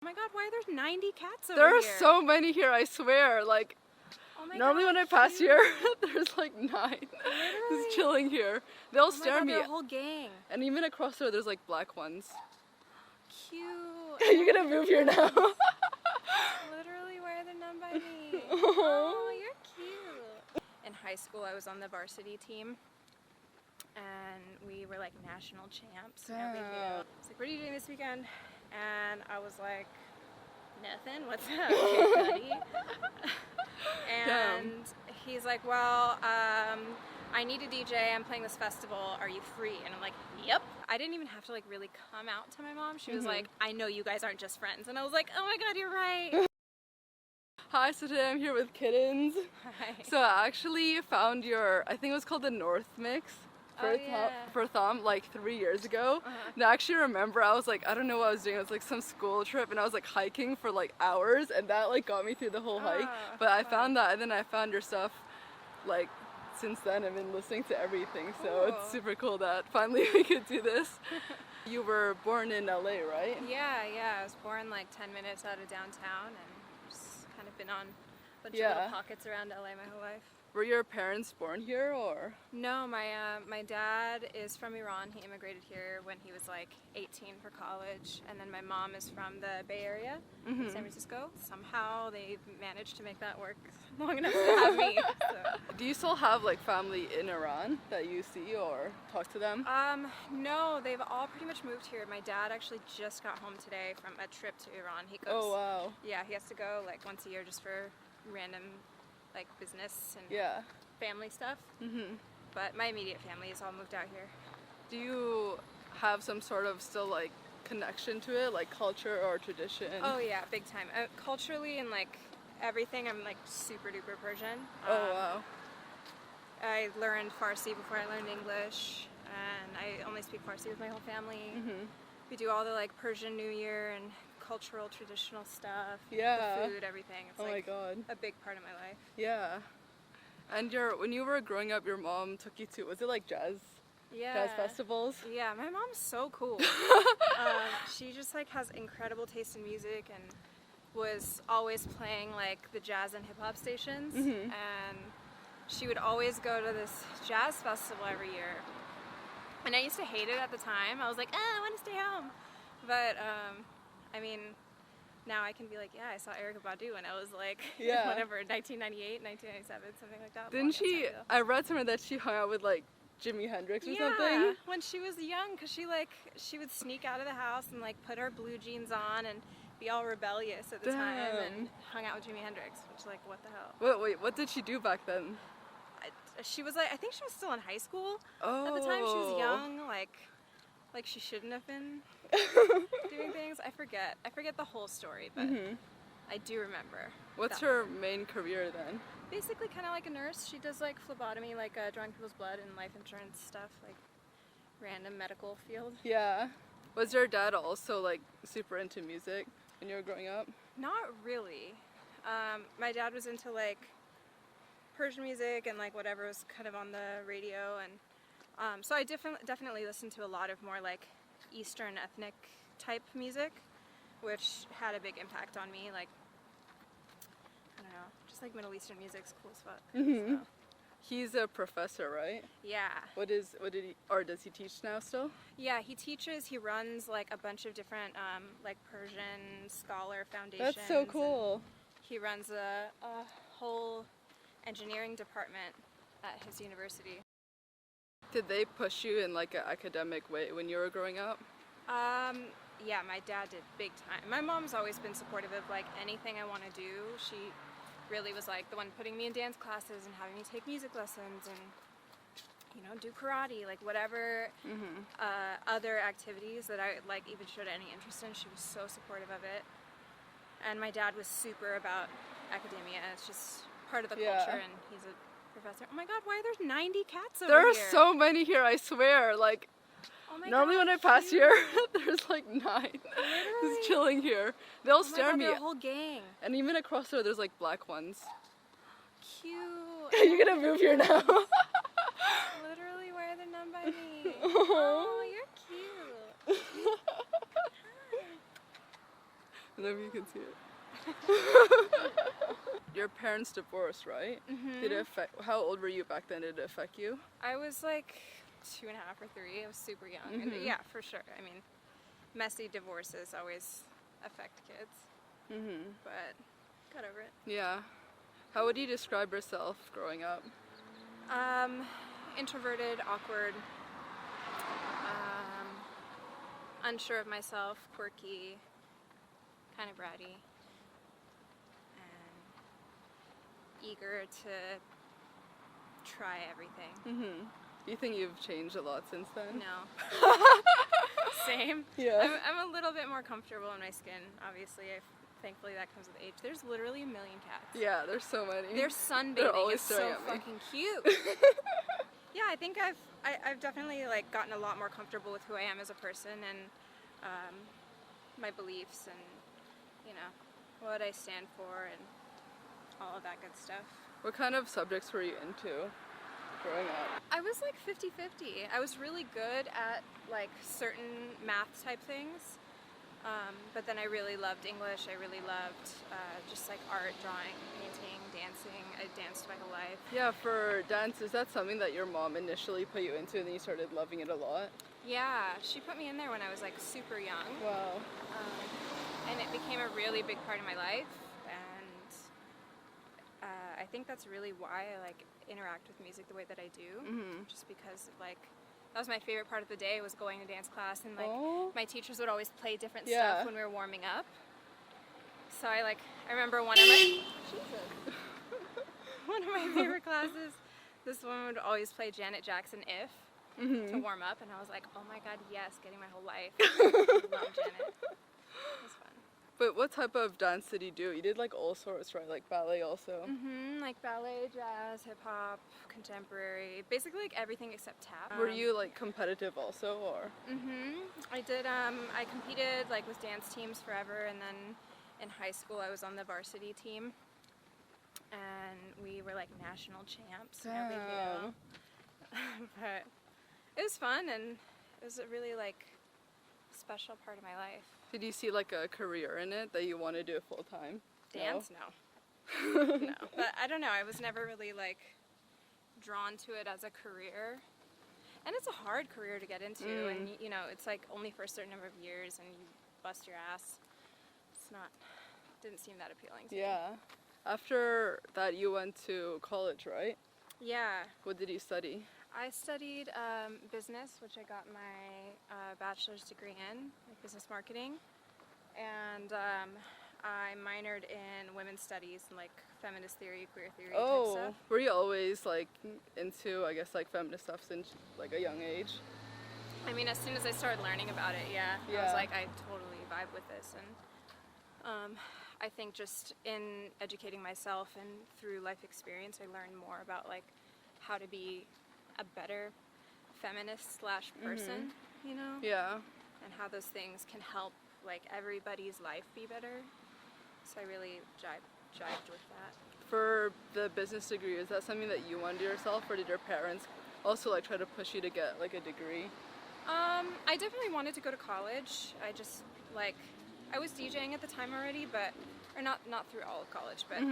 Oh my god, why are there 90 cats over There here? are so many here, I swear. Like, oh my normally god, when I pass cute. here, there's like 9 Literally? just chilling here. They'll Oh stare my at god, me. they're a whole gang. And even across there, there's like black ones. Cute. You're gonna move here now. Literally, why are they none by me? Oh, you're cute. In high school, I was on the varsity team. And we were like national champs. No big deal. It's like, what are you doing this weekend? And I was like, nothing. What's up, Kid Cudi? And he's like, well, I need a DJ. I'm playing this festival. Are you free? And I'm like, yep. I didn't even have to like really come out to my mom. She was like, I know you guys aren't just friends. And I was like, oh my god, you're right. Hi, so today I'm here with Kittens. Hi. So I actually found your, I think it was called the North Mix. For Thumb like 3 years ago. And I actually remember I was like, I don't know what I was doing. It was like some school trip and I was like hiking for like hours and that like got me through the whole hike. But I found that and then I found your stuff like since then. I've been listening to everything, so it's super cool that finally we could do this. You were born in LA, right? Yeah, I was born like 10 minutes out of downtown and just kind of been on a bunch of little pockets around LA my whole life. Were your parents born here or? No, my dad is from Iran. He immigrated here when he was like 18 for college, and then my mom is from the Bay Area, San Francisco. Somehow they've managed to make that work long enough to have me. So. Do you still have like family in Iran that you see or talk to them? No, they've all pretty much moved here. My dad actually just got home today from a trip to Iran. He goes. Oh wow. Yeah, he has to go like once a year just for random like business and family stuff. But my immediate family has all moved out here. Do you have some sort of still like connection to it, like culture or tradition? Oh yeah, big time. Culturally and like everything, I'm like super duper Persian. Oh wow. I learned Farsi before I learned English, and I only speak Farsi with my whole family. We do all the like Persian New Year and cultural traditional stuff, the food, everything. It's like my god, a big part of my life. Yeah. And when you were growing up, your mom took you to, was it like jazz festivals? Yeah, my mom's so cool. She just like has incredible taste in music and was always playing like the jazz and hip hop stations. And she would always go to this jazz festival every year. And I used to hate it at the time. I was like, I want to stay home. But I mean, now I can be like, yeah, I saw Erykah Badu when I was like, whatever, 1998, 1997, something like that. Didn't she, I read somewhere that she hung out with like Jimi Hendrix or something? Yeah, when she was young, because she would sneak out of the house and like put her blue jeans on and be all rebellious at the time and hung out with Jimi Hendrix, which like, what the hell? Wait, what did she do back then? She was like, I think she was still in high school at the time. She was young, like she shouldn't have been doing things. I forget the whole story, but I do remember. What's her main career then? Basically kind of like a nurse. She does like phlebotomy, like drawing people's blood and life insurance stuff, like random medical field. Yeah. Was your dad also like super into music when you were growing up? Not really. My dad was into like Persian music and like whatever was kind of on the radio, and so I definitely listened to a lot of more like Eastern ethnic type music, which had a big impact on me. Like, I don't know, just like Middle Eastern music's cool as fuck. So. He's a professor, right? Yeah. What did he, or does he teach now still? Yeah, he teaches. He runs like a bunch of different like Persian scholar foundations. That's so cool. He runs a whole engineering department at his university. Did they push you in like an academic way when you were growing up? Yeah, my dad did big time. My mom's always been supportive of like anything I want to do. She really was like the one putting me in dance classes and having me take music lessons and, you know, do karate, like whatever other activities that I like even showed any interest in. She was so supportive of it. And my dad was super about academia. It's just part of the culture, and he's a professor. Oh my god, why are there 90 cats over here? There are so many here, I swear. Like, normally when I pass here, there's like 9 just chilling here. They'll stare at me. They're a whole gang. And even across there's like black ones. Cute. You're gonna move here now. Literally, why are there none by me? Oh, you're cute. I don't know if you can see it. Your parents divorced, right? Mm-hmm. Did it affect, how old were you back then? Did it affect you? I was like 2.5 or 3. I was super young. And yeah, for sure. I mean, messy divorces always affect kids. But got over it. Yeah. How would you describe yourself growing up? Introverted, awkward, unsure of myself, quirky, kind of bratty, and eager to try everything. Do you think you've changed a lot since then? No. Same. Yeah. I'm a little bit more comfortable in my skin, obviously. Thankfully that comes with age. There's literally a million cats. Yeah, there's so many. They're sunbathing. They're always it's so staring at me. fucking cute. Yeah, I think I've definitely like gotten a lot more comfortable with who I am as a person and my beliefs and, you know, what I stand for and all of that good stuff. What kind of subjects were you into growing up? I was like 50-50. I was really good at like certain math type things. But then I really loved English. I really loved just like art, drawing, painting, dancing. I danced my whole life. Yeah, for dance, is that something that your mom initially put you into and then you started loving it a lot? Yeah, she put me in there when I was like super young. Wow. And it became a really big part of my life. And I think that's really why I like interact with music the way that I do. Just because like that was my favorite part of the day was going to dance class and like my teachers would always play different stuff when we were warming up. So I remember one of my one of my favorite classes, this woman would always play Janet Jackson If to warm up and I was like, oh my god, yes, getting my whole life. I love Janet. It was fun. But what type of dance did you do? You did like all sorts, right? Like ballet also? Like ballet, jazz, hip hop, contemporary, basically like everything except tap. Were you like competitive also, or? I did, I competed like with dance teams forever, and then in high school I was on the varsity team and we were like national champs and everything. But it was fun and it was a really like special part of my life. Did you see like a career in it that you want to do full time? Dance? No. No. But I don't know, I was never really like drawn to it as a career. And it's a hard career to get into and you know, it's like only for a certain number of years and you bust your ass. It's not, didn't seem that appealing to me. Yeah. After that you went to college, right? Yeah. What did you study? I studied business, which I got my bachelor's degree in, like business marketing, and I minored in women's studies and like feminist theory, queer theory type stuff. Were you always like into, I guess, like feminist stuff since like a young age? I mean, as soon as I started learning about it, I was like, I totally vibe with this, and I think just in educating myself and through life experience, I learned more about like how to be a better feminist / person, you know? Yeah. And how those things can help like everybody's life be better. So I really jived with that. For the business degree, is that something that you wanted yourself, or did your parents also like try to push you to get like a degree? I definitely wanted to go to college. I just like, I was DJing at the time already, but, or not through all of college, but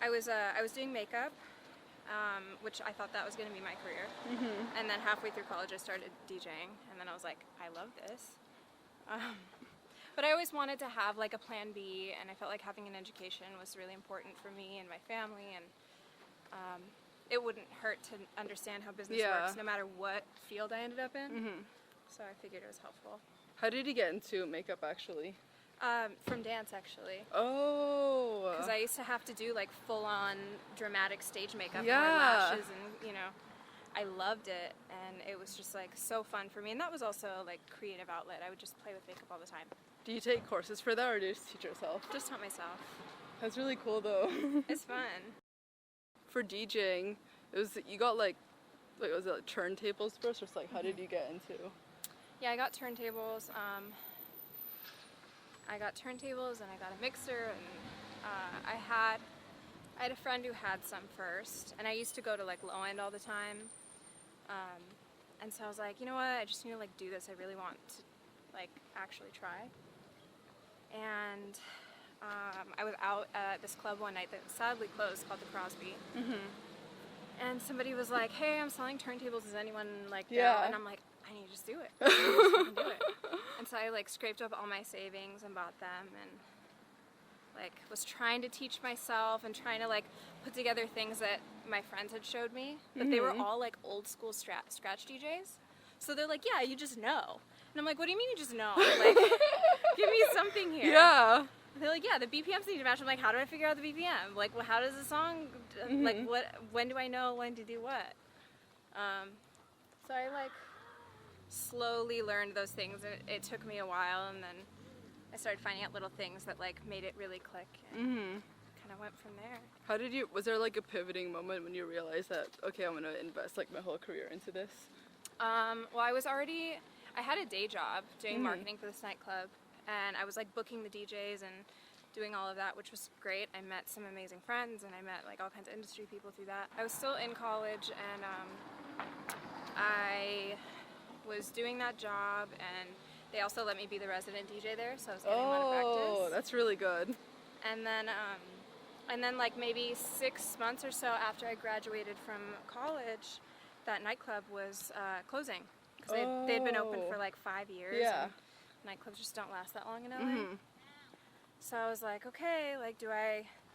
I was doing makeup. Which I thought that was going to be my career. And then halfway through college I started DJing, and then I was like, I love this. But I always wanted to have like a plan B, and I felt like having an education was really important for me and my family, and it wouldn't hurt to understand how business works no matter what field I ended up in. So I figured it was helpful. How did you get into makeup actually? From dance, actually. Oh. Because I used to have to do like full-on dramatic stage makeup and Yeah. wear lashes, and you know, I loved it, and it was just like so fun for me. And that was also like creative outlet. I would just play with makeup all the time. Do you take courses for that, or do you just teach yourself? Just taught myself. That's really cool though. It's fun. For DJing, it was, you got like was it like turntables first, or just like how did you get into? Yeah, I got turntables. I got turntables and I got a mixer, and I had a friend who had some first, and I used to go to like Low End all the time, and so I was like, you know what, I just need to like do this. I really want to like actually try. And I was out at this club one night that sadly closed called the Crosby. And somebody was like, hey, I'm selling turntables, does anyone like know? And I'm like, I need to just do it. I need to just fucking do it. And so I like scraped up all my savings and bought them, and like was trying to teach myself and trying to like put together things that my friends had showed me, but they were all like old school scratch DJs. So they're like, yeah, you just know. And I'm like, what do you mean you just know? Like, give me something here. Yeah. They're like, yeah, the BPMs need to match. I'm like, how do I figure out the BPM? Like, well, how does the song, like, when do I know when to do what? So I, like, slowly learned those things. It took me a while, and then I started finding out little things that, like, made it really click. And kind of went from there. How did you, was there, like, a pivoting moment when you realized that, okay, I'm going to invest, like, my whole career into this? Well, I had a day job doing marketing for this nightclub. And I was like booking the DJs and doing all of that, which was great. I met some amazing friends, and I met like all kinds of industry people through that. I was still in college, and I was doing that job, and they also let me be the resident DJ there, so I was getting a lot of practice. Oh, that's really good. And then like maybe 6 months or so after I graduated from college, that nightclub was closing because they'd been open for like 5 years. Yeah. And nightclubs just don't last that long in LA. So I was like, okay, like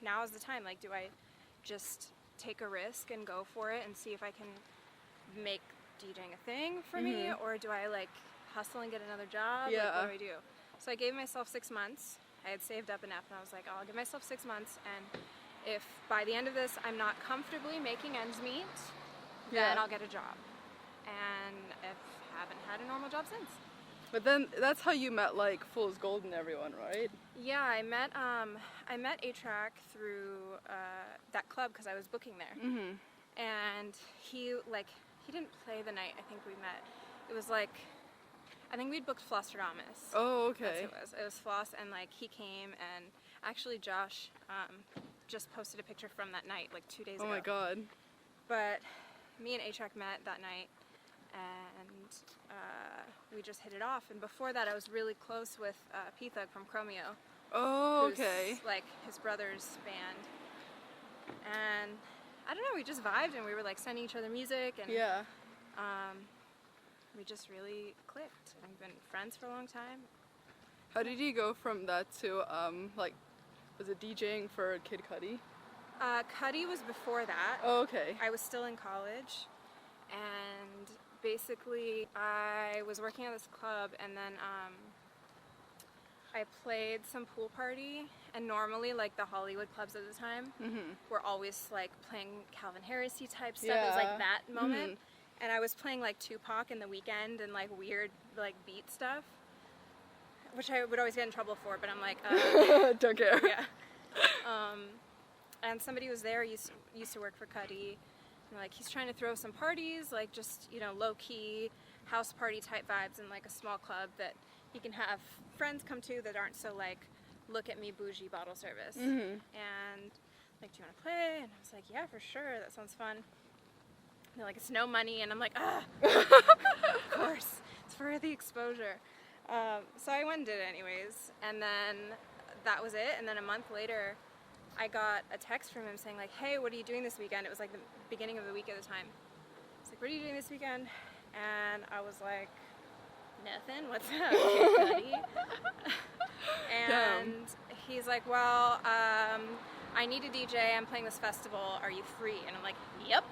now is the time, like do I just take a risk and go for it and see if I can make DJing a thing for me, or do I like hustle and get another job? Yeah. Like, what do I do? So I gave myself 6 months. I had saved up enough, and I was like, I'll give myself 6 months, and if by the end of this I'm not comfortably making ends meet, then I'll get a job. And I haven't had a normal job since. But then that's how you met like Fool's Gold and everyone, right? Yeah, I met A-trak through that club because I was booking there. And he didn't play the night I think we met. It was like, I think we'd booked Flosstradamus. Oh, okay. That's what it was. It was Floss, and like he came, and actually Josh just posted a picture from that night like 2 days ago. Oh my god. But me and A-trak met that night, and we just hit it off. And before that, I was really close with P-Thug from Chromeo. Oh, okay. Who's, like his brother's band. And I don't know, we just vibed, and we were like sending each other music, and we just really clicked. We've been friends for a long time. How did you go from that to like, was it DJing for Kid Cudi? Cudi was before that. Oh, okay. I was still in college, and basically I was working at this club, and then I played some pool party, and normally like the Hollywood clubs at the time were always like playing Calvin Harris-y type stuff. It was like that moment. And I was playing like Tupac in The Weeknd and like weird like beat stuff, which I would always get in trouble for, but I'm like, don't care. Yeah. And somebody was there, used to work for Cudi, and like he's trying to throw some parties, like just, you know, low-key house party type vibes in like a small club that he can have friends come to that aren't so like, look at me bougie bottle service. And like, do you want to play? And I was like, yeah, for sure, that sounds fun. And they're like, it's no money, and I'm like, of course, it's for the exposure. So I went and did it anyways, and then that was it. And then a month later, I got a text from him saying like, hey, what are you doing this weekend? It was like the beginning of the week at the time. It's like, what are you doing this weekend? And I was like, nothing, what's up, Kid Cudi? And he's like, well, I need a DJ, I'm playing this festival, are you free? And I'm like, yep.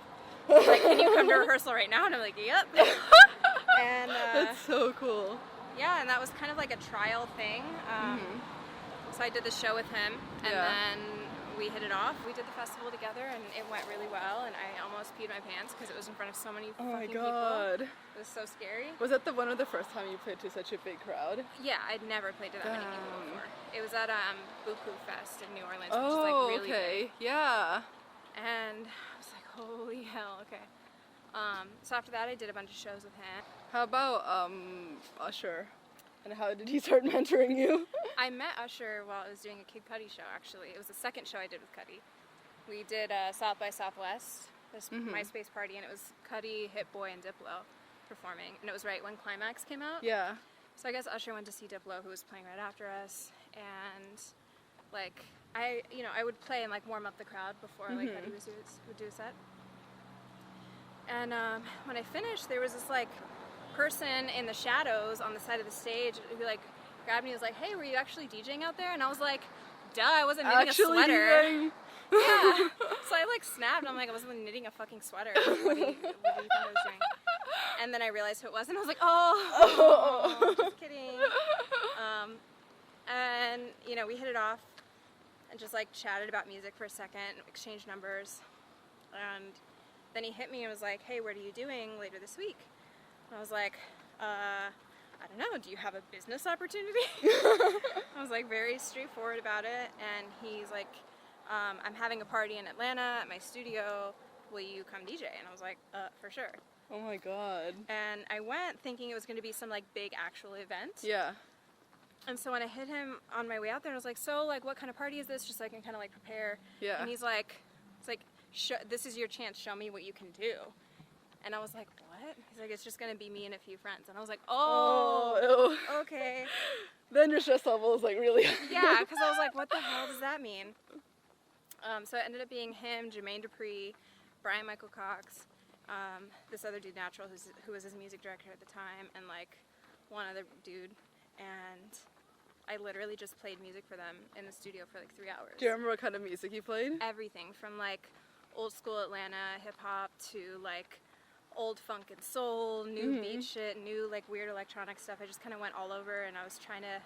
He's like, can you come to rehearsal right now? And I'm like, yep. And that's so cool. Yeah, and that was kind of like a trial thing. So I did the show with him, and then we hit it off. We did the festival together, and it went really well, and I almost peed my pants because it was in front of so many fucking people. It was so scary. Was that the one of the first time you played to such a big crowd? Yeah, I'd never played to that many people before. It was at Buku Fest in New Orleans, which Oh, is like really okay. big. Yeah. And I was like, holy hell, okay. So after that, I did a bunch of shows with him. How about Usher? And how did he start mentoring you? I met Usher while I was doing a Kid Cudi show, actually. It was the second show I did with Cudi. We did South by Southwest, this MySpace party, and it was Cudi, Hoodboi, and Diplo performing. And it was right when Climax came out. Yeah. So I guess Usher went to see Diplo, who was playing right after us. And like I would play and like warm up the crowd before like Eddie would do a set. And when I finished, there was this like person in the shadows on the side of the stage who like grabbed me and was like, "Hey, were you actually DJing out there?" And I was like, "Duh, I wasn't knitting a sweater." Yeah. So I like snapped. I'm like, I wasn't knitting a fucking sweater. What do you think I was doing? And then I realized who it was, and I was like, oh, just kidding. And you know, we hit it off and just like chatted about music for a second, exchanged numbers, and then he hit me and was like, "Hey, what are you doing later this week?" And I was like, I don't know, do you have a business opportunity? I was like very straightforward about it, and he's like, I'm having a party in Atlanta at my studio, will you come DJ? And I was like, for sure. Oh my god. And I went thinking it was going to be some like big actual event. Yeah. And so when I hit him on my way out there, I was like, so like what kind of party is this? Just so I can kind of like prepare. Yeah. And he's like, it's like, this is your chance, show me what you can do. And I was like, what? He's like, it's just going to be me and a few friends. And I was like, oh, okay. Then your stress level is like really high. Yeah, because I was like, what the hell does that mean? So it ended up being him, Jermaine Dupree, Brian Michael Cox, this other dude, Natural, who was his music director at the time, and like one other dude. And I literally just played music for them in the studio for like 3 hours. Do you remember what kind of music you played? Everything from like old school Atlanta hip hop to like old funk and soul, new beat shit, new like weird electronic stuff. I just kind of went all over, and I was trying to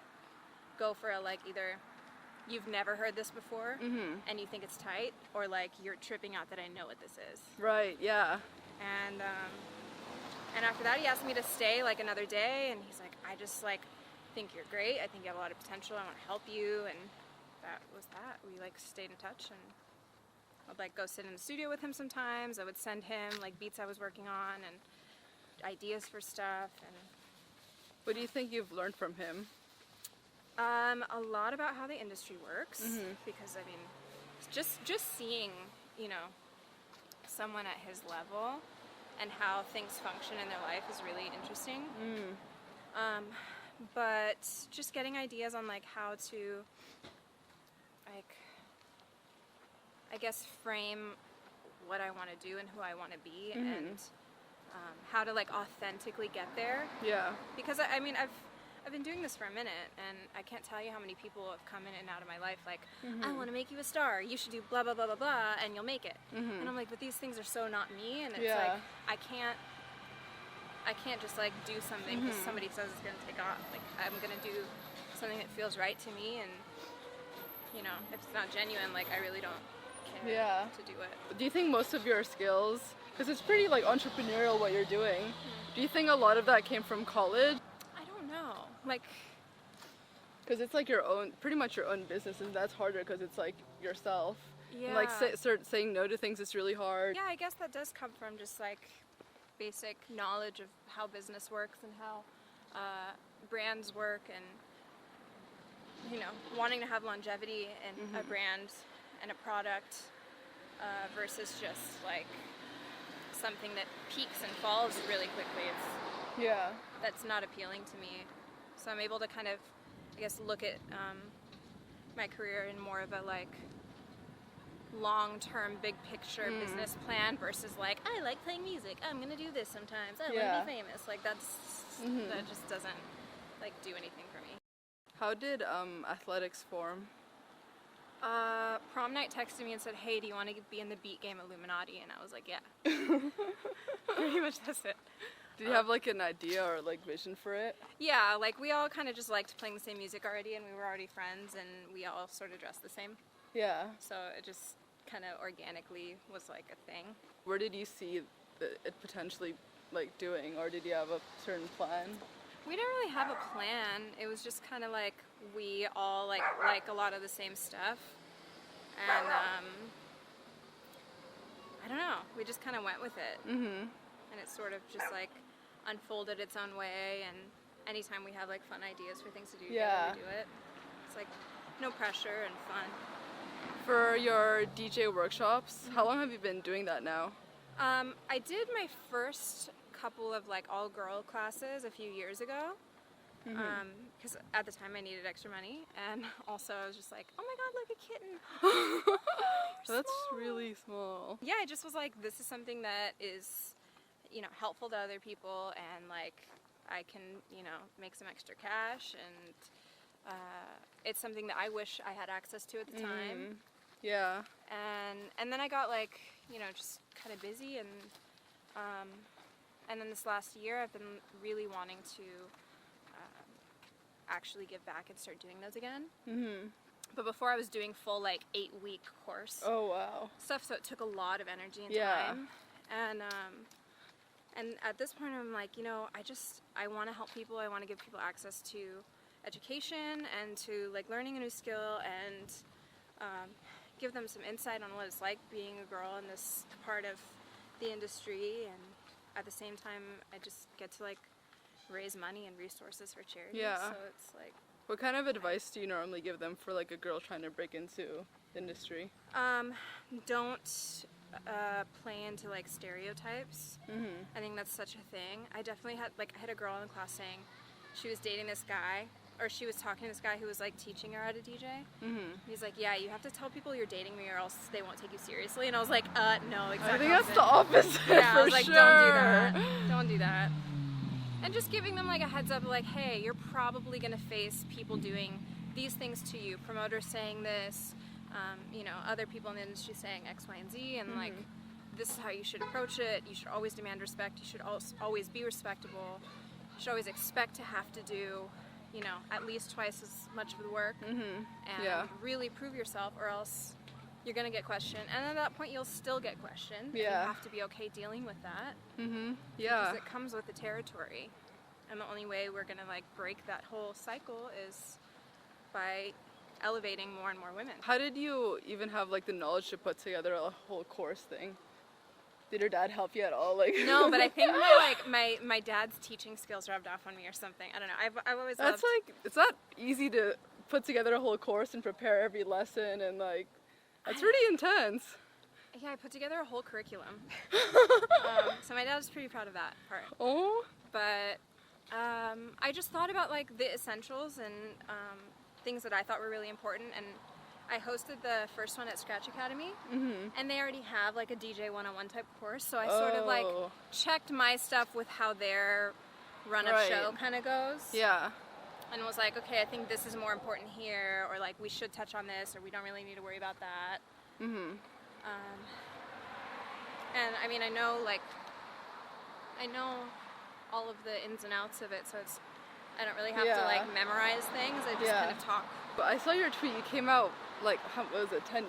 go for a like either you've never heard this before and you think it's tight, or like you're tripping out that I know what this is. Right, yeah. And after that he asked me to stay like another day, and he's like, I just like think you're great, I think you have a lot of potential, I want to help you. And that was that. We like stayed in touch, and I'd like go sit in the studio with him sometimes. I would send him like beats I was working on and ideas for stuff. And what do you think you've learned from him? a lot about how the industry works, because I mean, just seeing, you know, someone at his level and how things function in their life is really interesting. But just getting ideas on like how to, like, I guess frame what I want to do and who I want to be, and how to like authentically get there. Yeah. Because I mean, I've been doing this for a minute, and I can't tell you how many people have come in and out of my life like, I want to make you a star, you should do blah blah blah blah blah, and you'll make it. And I'm like, but these things are so not me, and it's like I can't just like do something because somebody says it's gonna take off. Like, I'm gonna do something that feels right to me, and you know, if it's not genuine, like I really don't care to do it. Do you think most of your skills, because it's pretty like entrepreneurial what you're doing, do you think a lot of that came from college? I don't know. Like, because it's like your own, pretty much your own business, and that's harder because it's like yourself. Yeah. And like saying no to things is really hard. Yeah, I guess that does come from just like basic knowledge of how business works and how brands work, and you know, wanting to have longevity in a brand and a product versus just like something that peaks and falls really quickly. That's not appealing to me. So I'm able to kind of, I guess, look at my career in more of a like long-term, big picture business plan versus like, I like playing music, I'm gonna do this sometimes, I want to be famous. Like that just doesn't like do anything for me. How did ATHLETIXX form? Prom night texted me and said, hey, do you want to be in the Beat Game Illuminati? And I was like, yeah. Pretty much that's it. Did you have like an idea or like vision for it? Yeah, like we all kind of just liked playing the same music already, and we were already friends, and we all sort of dressed the same. Yeah. So it just kind of organically was like a thing. Where did you see it potentially like doing, or did you have a certain plan? We didn't really have a plan. It was just kind of like we all like a lot of the same stuff, and I don't know. We just kind of went with it, and it sort of just like unfolded its own way. And anytime we have like fun ideas for things to do together, we do it. It's like no pressure and fun. For your DJ workshops, how long have you been doing that now? I did my first couple of like all-girl classes a few years ago, because at the time I needed extra money, and also I was just like, oh my god, look, a kitten. That's small. really small. Yeah, I just was like, this is something that is, you know, helpful to other people, and like I can, you know, make some extra cash, and it's something that I wish I had access to at the time. Yeah. And then I got like, you know, just kind of busy, and then this last year I've been really wanting to actually give back and start doing those again. But before I was doing full like 8-week course. Oh wow. Stuff, so it took a lot of energy and Yeah. time. And at this point I'm like, you know, I want to help people. I want to give people access to education and to like learning a new skill, and give them some insight on what it's like being a girl in this part of the industry, and at the same time I just get to like raise money and resources for charities. Yeah. So it's like, What kind of advice do you normally give them for like a girl trying to break into industry? don't play into like stereotypes. I think that's such a thing. I definitely I had a girl in the class saying she was dating this guy, or she was talking to this guy who was like teaching her how to DJ. He's like, yeah, you have to tell people you're dating me or else they won't take you seriously. And I was like, no, exactly. I think that's the opposite. Yeah, for I was like, sure. don't do that. Don't do that. And just giving them like a heads up, like, hey, you're probably gonna face people doing these things to you, promoters saying this, you know, other people in the industry saying X, Y, and Z, and like, this is how you should approach it. You should always demand respect. You should always be respectable. You should always expect to have to do, you know, at least twice as much of the work, and really prove yourself, or else you're gonna get questioned. And at that point, you'll still get questioned. Yeah. And you have to be okay dealing with that. Yeah. Because it comes with the territory. And the only way we're gonna like break that whole cycle is by elevating more and more women. How did you even have like the knowledge to put together a whole course thing? Did your dad help you at all? Like No, but I think my dad's teaching skills rubbed off on me or something. I don't know. I've always That's loved, like, it's not easy to put together a whole course and prepare every lesson, and like, that's pretty intense. Yeah, I put together a whole curriculum. So my dad was pretty proud of that part. Oh. But I just thought about like the essentials and things that I thought were really important, and I hosted the first one at Scratch Academy, and they already have like a DJ 101 type course, so I sort of like checked my stuff with how their run of show kind of goes. Yeah. And was like, okay, I think this is more important here, or like we should touch on this, or we don't really need to worry about that. And I mean, I know all of the ins and outs of it, so I don't really have to like memorize things. I just kind of talk. But I saw your tweet. You came out like, was it 10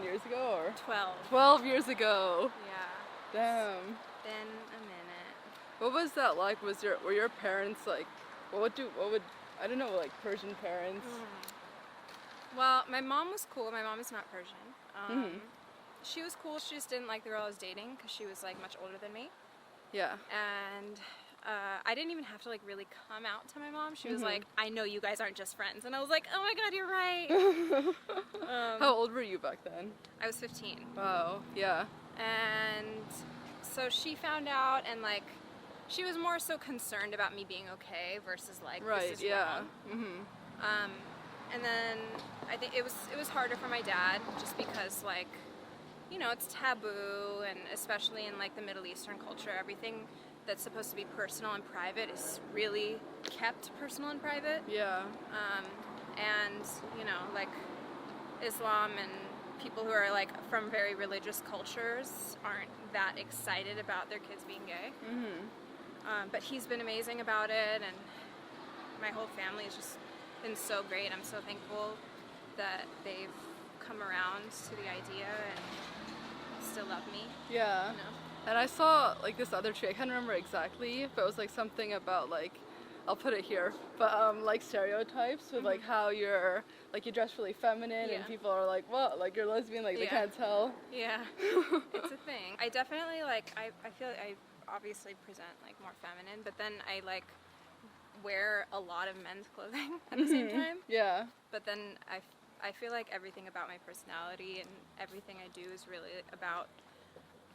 years ago or 12. 12 years ago. Yeah. Damn. Been a minute. What was that like? Were your parents like, I don't know, like Persian parents? Well, my mom was cool. My mom is not Persian. She was cool. She just didn't like the girl I was dating because she was like much older than me. Yeah. And I didn't even have to like really come out to my mom. She was like, I know you guys aren't just friends. And I was like, oh my god, you're right. How old were you back then? I was 15. Wow, yeah. And so she found out, and like, she was more so concerned about me being okay versus like, this is wrong. And then I think it was harder for my dad, just because like, you know, it's taboo, and especially in like the Middle Eastern culture, everything that's supposed to be personal and private is really kept personal and private. Yeah. And, you know, like Islam and people who are like from very religious cultures aren't that excited about their kids being gay. But he's been amazing about it, and my whole family has just been so great. I'm so thankful that they've come around to the idea and still love me. Yeah. You know? And I saw like this other tweet, I can't remember exactly, but it was like something about like, I'll put it here, but like stereotypes with like how you're, like you dress really feminine and people are like, what, like you're lesbian, like they can't tell. Yeah, it's a thing. I definitely like, I feel like I obviously present like more feminine, but then I like wear a lot of men's clothing at the same time. Yeah. But then I feel like everything about my personality and everything I do is really about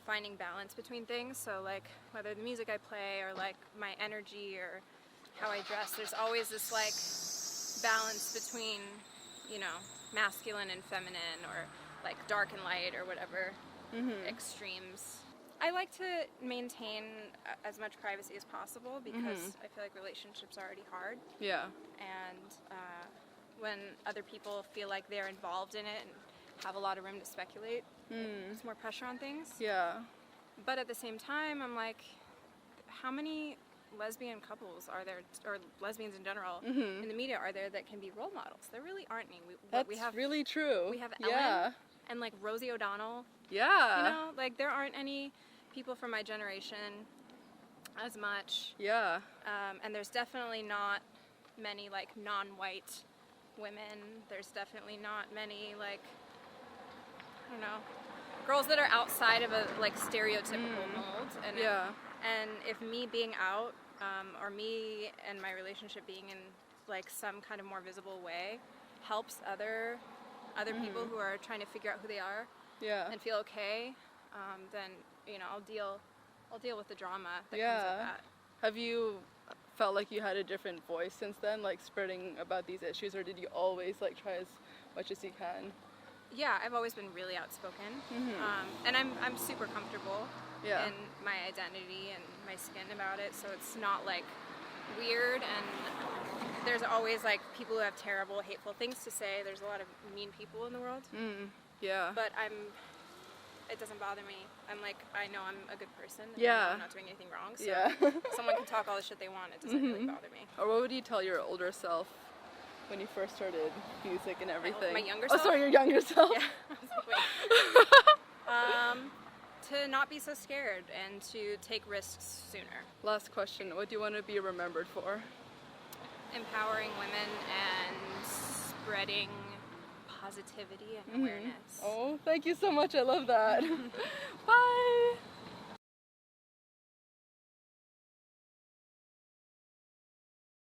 finding balance between things. So like whether the music I play or like my energy or how I dress. There's always this like balance between, you know, masculine and feminine, or like dark and light, or whatever extremes. I like to maintain as much privacy as possible because I feel like relationships are already hard. Yeah. And when other people feel like they're involved in it and have a lot of room to speculate, there's more pressure on things. Yeah. But at the same time, I'm like, how many lesbian couples are there, or lesbians in general, in the media are there that can be role models? There really aren't any. That's really true. We have Ellen and like Rosie O'Donnell. Yeah. You know, like there aren't any people from my generation as much. Yeah. And there's definitely not many like non-white women. There's definitely not many like, I don't know, girls that are outside of a like stereotypical mold. And and if me being out, or me and my relationship being in like some kind of more visible way helps other people who are trying to figure out who they are and feel okay, then, you know, I'll deal with the drama that comes with that. Have you felt like you had a different voice since then, like spreading about these issues, or did you always like try as much as you can? Yeah, I've always been really outspoken, and I'm super comfortable in my identity and my skin about it, so it's not like weird. And there's always like people who have terrible, hateful things to say. There's a lot of mean people in the world. Yeah. But it doesn't bother me. I'm like, I know I'm a good person. And I'm not doing anything wrong. So someone can talk all the shit they want. It doesn't really bother me. Or what would you tell your older self when you first started music and everything? My younger self? Oh, sorry, your younger self. To not be so scared and to take risks sooner. Last question. What do you want to be remembered for? Empowering women and spreading positivity and awareness. Oh, thank you so much. I love that. Bye.